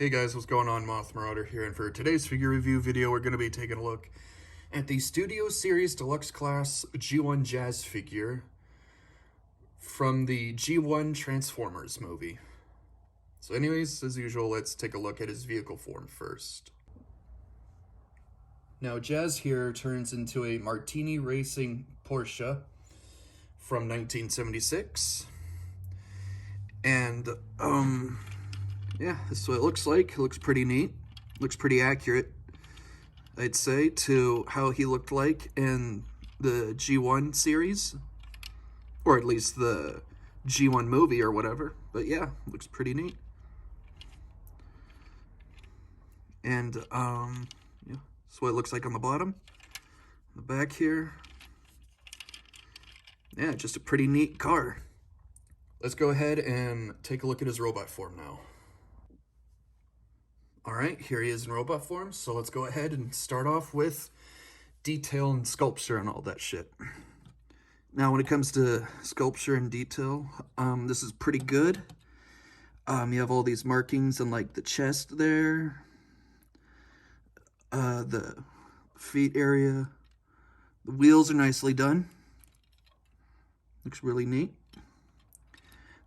Hey guys, what's going on? Moth Marauder here, and for today's figure review video, we're going to be taking a look at the Studio Series Deluxe Class G1 Jazz figure from the G1 Transformers movie. So anyways, as usual, let's take a look at his vehicle form first. Now, Jazz here turns into a Martini Racing Porsche from 1976. And, yeah, this is what it looks like. It looks pretty neat. Looks pretty accurate, I'd say, to how he looked like in the G1 series. Or at least the G1 movie or whatever. But yeah, looks pretty neat. And, yeah, that's what it looks like on the bottom. The back here. Yeah, just a pretty neat car. Let's go ahead and take a look at his robot form now. Alright, here he is in robot form, so let's go ahead and start off with detail and sculpture and all that shit. Now, when it comes to sculpture and detail, this is pretty good. You have all these markings on, like, the chest there, the feet area. The wheels are nicely done. Looks really neat.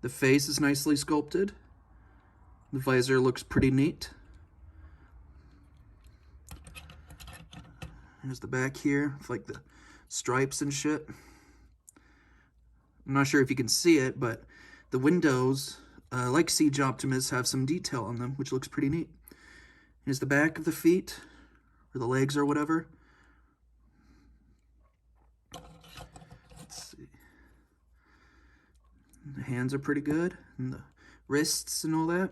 The face is nicely sculpted. The visor looks pretty neat. Here's the back here, with like the stripes and shit. I'm not sure if you can see it, but the windows, like Siege Optimus, have some detail on them, which looks pretty neat. Here's the back of the feet, or the legs or whatever. Let's see. The hands are pretty good, and the wrists and all that.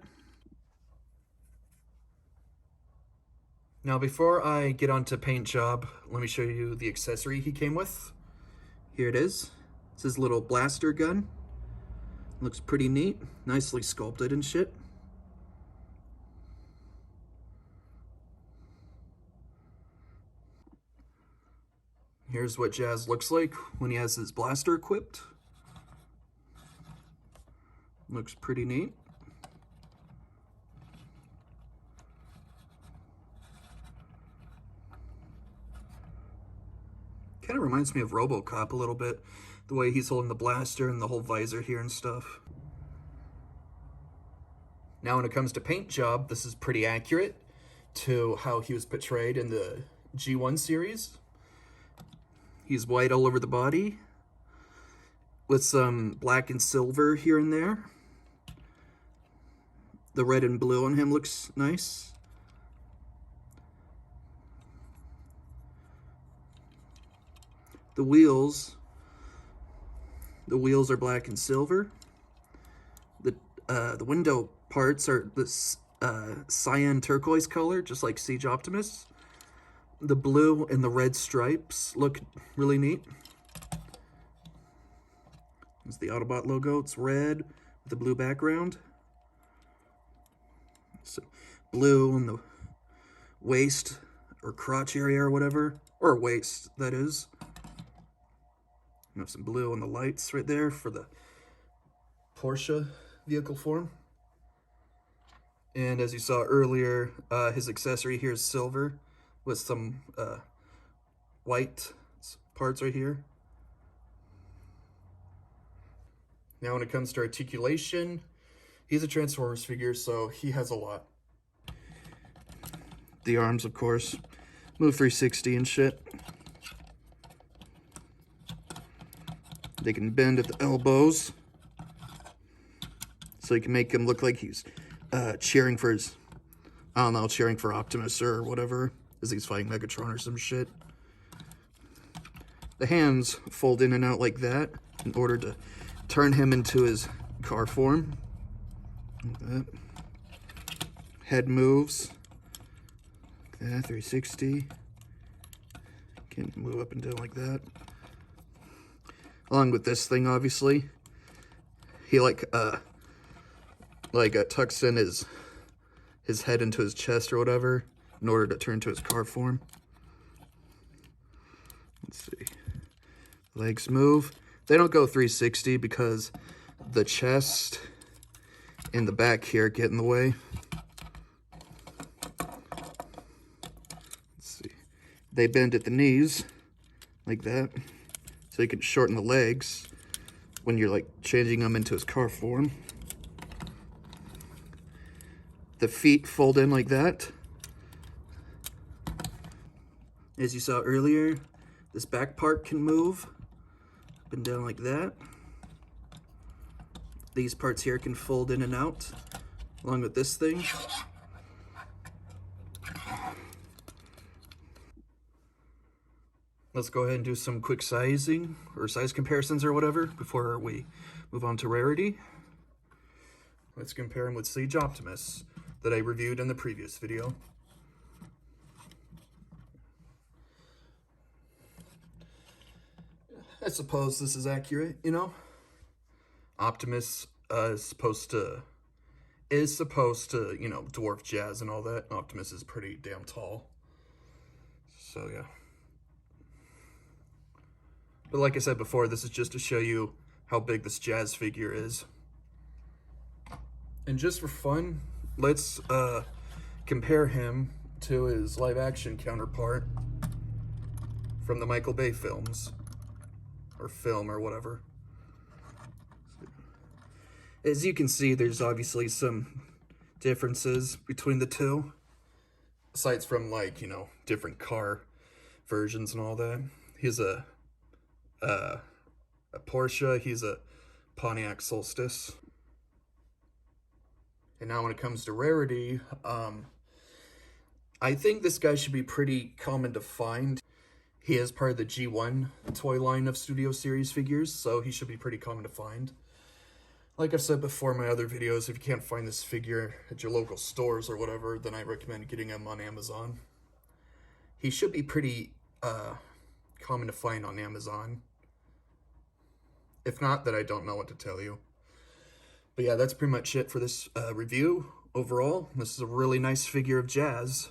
Now, before I get on to paint job, let me show you the accessory he came with. Here it is. It's his little blaster gun. Looks pretty neat, nicely sculpted and shit. Here's what Jazz looks like when he has his blaster equipped. Looks pretty neat. Kind of reminds me of RoboCop a little bit, the way he's holding the blaster and the whole visor here and stuff. Now, when it comes to paint job, this is pretty accurate to how he was portrayed in the G1 series. He's white all over the body, with some black and silver here and there. The red and blue on him looks nice. The wheels are black and silver. The window parts are this cyan turquoise color, just like Siege Optimus. The blue and the red stripes look really neat. There's the Autobot logo. It's red with a blue background. So blue on the waist or crotch area or whatever, or waist, that is. You have some blue on the lights right there for the Porsche vehicle form. And as you saw earlier, his accessory here is silver with some white parts right here. Now, when it comes to articulation, he's a Transformers figure, so he has a lot. The arms, of course, move 360 and shit. They can bend at the elbows, so you can make him look like he's cheering for his, I don't know, cheering for Optimus or whatever, as he's fighting Megatron or some shit. The hands fold in and out like that in order to turn him into his car form. Like that. Head moves. Like that, 360. Can move up and down like that. Along with this thing, obviously, he tucks in his head into his chest or whatever in order to turn to his car form. Let's see. Legs move. They don't go 360 because the chest and the back here get in the way. they bend at the knees, like that. So you can shorten the legs when you're like changing them into his car form. The feet fold in like that. As you saw earlier, this back part can move up and down like that. These parts here can fold in and out, along with this thing. Let's go ahead and do some quick sizing, or size comparisons or whatever, before we move on to rarity. Let's compare him with Siege Optimus, that I reviewed in the previous video. I suppose this is accurate, you know? Optimus is supposed to, you know, dwarf Jazz and all that. Optimus is pretty damn tall. So, yeah. But like I said before, this is just to show you how big this Jazz figure is. And just for fun, let's compare him to his live-action counterpart from the Michael Bay films. Or film, or whatever. As you can see, there's obviously some differences between the two. Aside from, like, you know, different car versions and all that. He's a Porsche, he's a Pontiac Solstice. And now when it comes to rarity, I think this guy should be pretty common to find. He is part of the G1 toy line of Studio Series figures, so he should be pretty common to find. Like I've said before in my other videos, if you can't find this figure at your local stores or whatever, then I recommend getting him on Amazon. He should be pretty common to find on Amazon. If not, then I don't know what to tell you. But yeah, that's pretty much it for this review. Overall, this is a really nice figure of Jazz.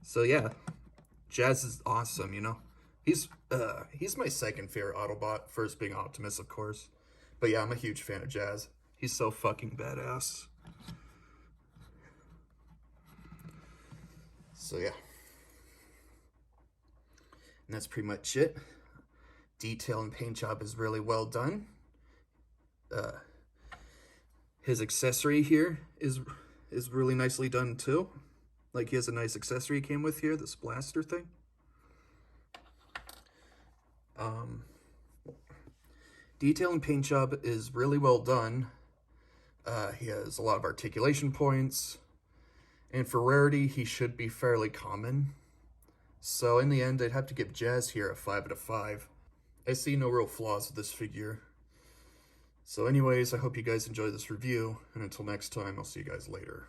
So yeah, Jazz is awesome, you know. He's my second favorite Autobot, first being Optimus, of course. But yeah, I'm a huge fan of Jazz. He's so fucking badass. So yeah. And that's pretty much it. Detail and paint job is really well done. His accessory here is really nicely done too. Like, he has a nice accessory he came with here, this blaster thing. Detail and paint job is really well done. He has a lot of articulation points. And for rarity, he should be fairly common. So in the end, I'd have to give Jazz here a 5 out of 5. I see no real flaws with this figure. So anyways, I hope you guys enjoyed this review. And until next time, I'll see you guys later.